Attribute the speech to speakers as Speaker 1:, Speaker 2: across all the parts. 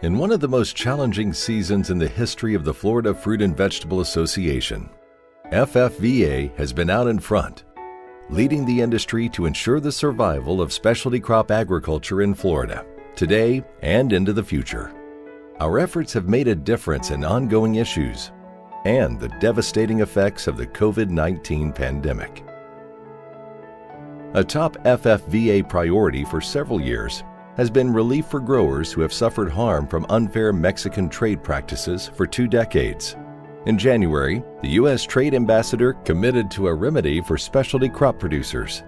Speaker 1: In one of the most challenging seasons in the history of the Florida Fruit and Vegetable Association, FFVA has been out in front, leading the industry to ensure the survival of specialty crop agriculture in Florida, today and into the future. Our efforts have made a difference in ongoing issues and the devastating effects of the COVID-19 pandemic. A top FFVA priority for several years has been relief for growers who have suffered harm from unfair Mexican trade practices for 2 decades. In January, the U.S. Trade Ambassador committed to a remedy for specialty crop producers.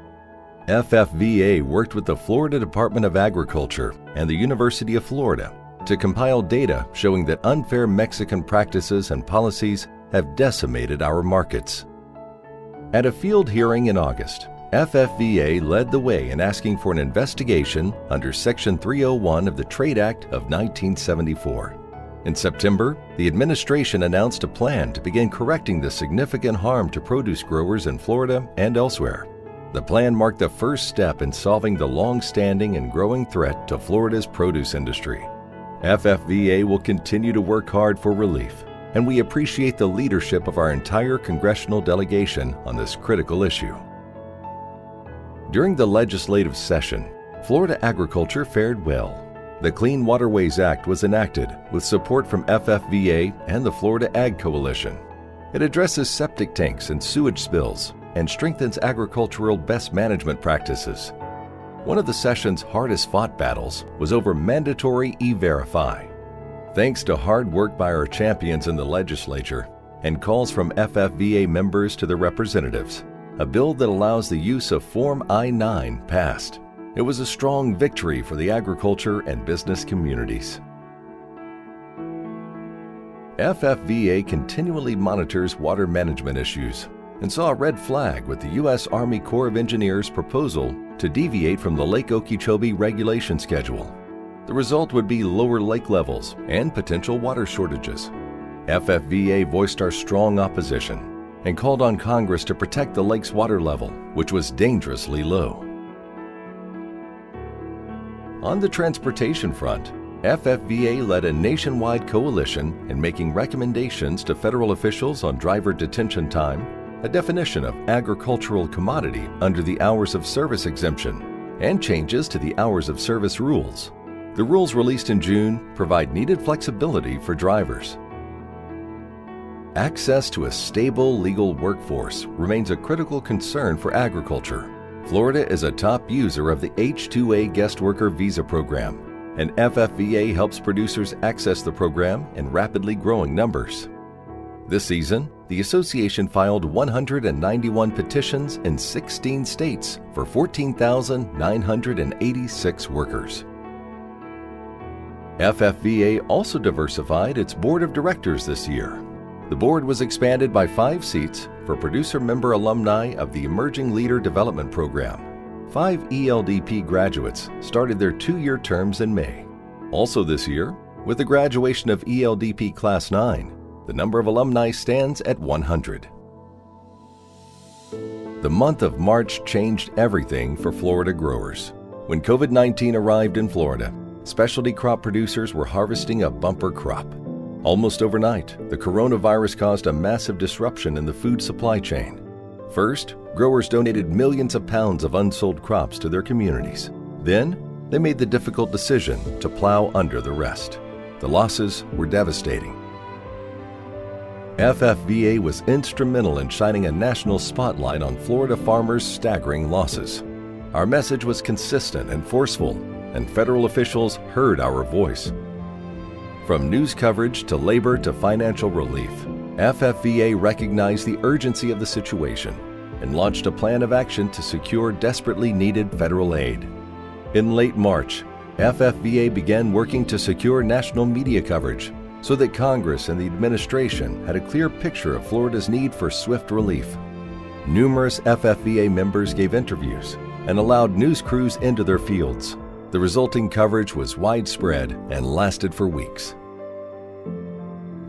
Speaker 1: FFVA worked with the Florida Department of Agriculture and the University of Florida to compile data showing that unfair Mexican practices and policies have decimated our markets. At a field hearing in August, FFVA led the way in asking for an investigation under Section 301 of the Trade Act of 1974. In September, the administration announced a plan to begin correcting the significant harm to produce growers in Florida and elsewhere. The plan marked the first step in solving the long-standing and growing threat to Florida's produce industry. FFVA will continue to work hard for relief, and we appreciate the leadership of our entire congressional delegation on this critical issue. During the legislative session, Florida agriculture fared well. The Clean Waterways Act was enacted with support from FFVA and the Florida Ag Coalition. It addresses septic tanks and sewage spills and strengthens agricultural best management practices. One of the session's hardest-fought battles was over mandatory E-Verify. Thanks to hard work by our champions in the legislature and calls from FFVA members to their representatives, a bill that allows the use of Form I-9 passed. It was a strong victory for the agriculture and business communities. FFVA continually monitors water management issues and saw a red flag with the U.S. Army Corps of Engineers' proposal to deviate from the Lake Okeechobee regulation schedule. The result would be lower lake levels and potential water shortages. FFVA voiced our strong opposition and called on Congress to protect the lake's water level, which was dangerously low. On the transportation front, FFVA led a nationwide coalition in making recommendations to federal officials on driver detention time, a definition of agricultural commodity under the hours of service exemption, and changes to the hours of service rules. The rules released in June provide needed flexibility for drivers. Access to a stable legal workforce remains a critical concern for agriculture. Florida is a top user of the H-2A guest worker visa program, and FFVA helps producers access the program in rapidly growing numbers. This season, the association filed 191 petitions in 16 states for 14,986 workers. FFVA also diversified its board of directors this year. The board was expanded by 5 seats for producer member alumni of the Emerging Leader Development Program. 5 ELDP graduates started their 2-year terms in May. Also this year, with the graduation of ELDP Class 9, the number of alumni stands at 100. The month of March changed everything for Florida growers. When COVID-19 arrived in Florida, specialty crop producers were harvesting a bumper crop. Almost overnight, the coronavirus caused a massive disruption in the food supply chain. First, growers donated millions of pounds of unsold crops to their communities. Then, they made the difficult decision to plow under the rest. The losses were devastating. FFVA was instrumental in shining a national spotlight on Florida farmers' staggering losses. Our message was consistent and forceful, and federal officials heard our voice. From news coverage to labor to financial relief, FFVA recognized the urgency of the situation and launched a plan of action to secure desperately needed federal aid. In late March, FFVA began working to secure national media coverage so that Congress and the administration had a clear picture of Florida's need for swift relief. Numerous FFVA members gave interviews and allowed news crews into their fields. The resulting coverage was widespread and lasted for weeks.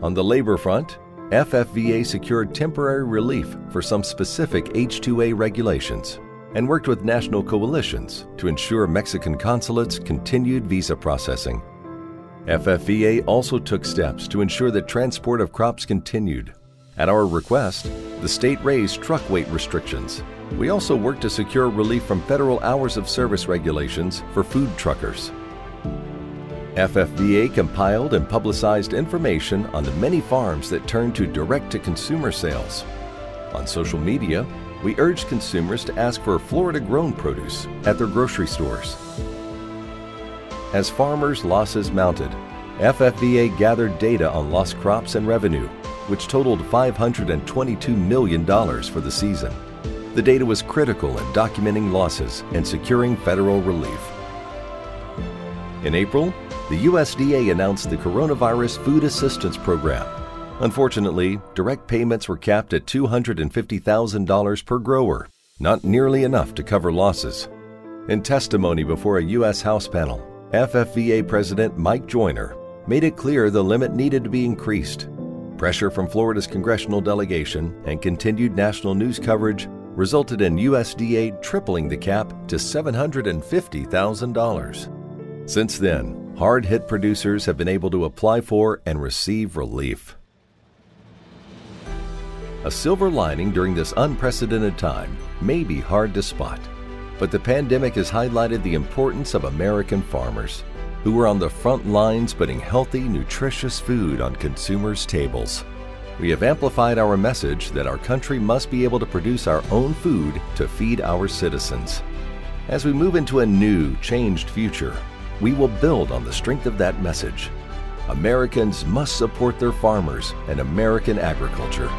Speaker 1: On the labor front, FFVA secured temporary relief for some specific H-2A regulations and worked with national coalitions to ensure Mexican consulates continued visa processing. FFVA also took steps to ensure that transport of crops continued. At our request, the state raised truck weight restrictions. We also worked to secure relief from federal hours of service regulations for food truckers. FFVA compiled and publicized information on the many farms that turned to direct-to-consumer sales. On social media, we urged consumers to ask for Florida-grown produce at their grocery stores. As farmers' losses mounted, FFVA gathered data on lost crops and revenue, which totaled $522 million for the season. The data was critical in documenting losses and securing federal relief. In April, the USDA announced the Coronavirus Food Assistance Program. Unfortunately, direct payments were capped at $250,000 per grower, not nearly enough to cover losses. In testimony before a U.S. House panel, FFVA President Mike Joyner made it clear the limit needed to be increased. Pressure from Florida's congressional delegation and continued national news coverage resulted in USDA tripling the cap to $750,000. Since then, hard-hit producers have been able to apply for and receive relief. A silver lining during this unprecedented time may be hard to spot, but the pandemic has highlighted the importance of American farmers, who are on the front lines putting healthy, nutritious food on consumers' tables. We have amplified our message that our country must be able to produce our own food to feed our citizens. As we move into a new, changed future, we will build on the strength of that message. Americans must support their farmers and American agriculture.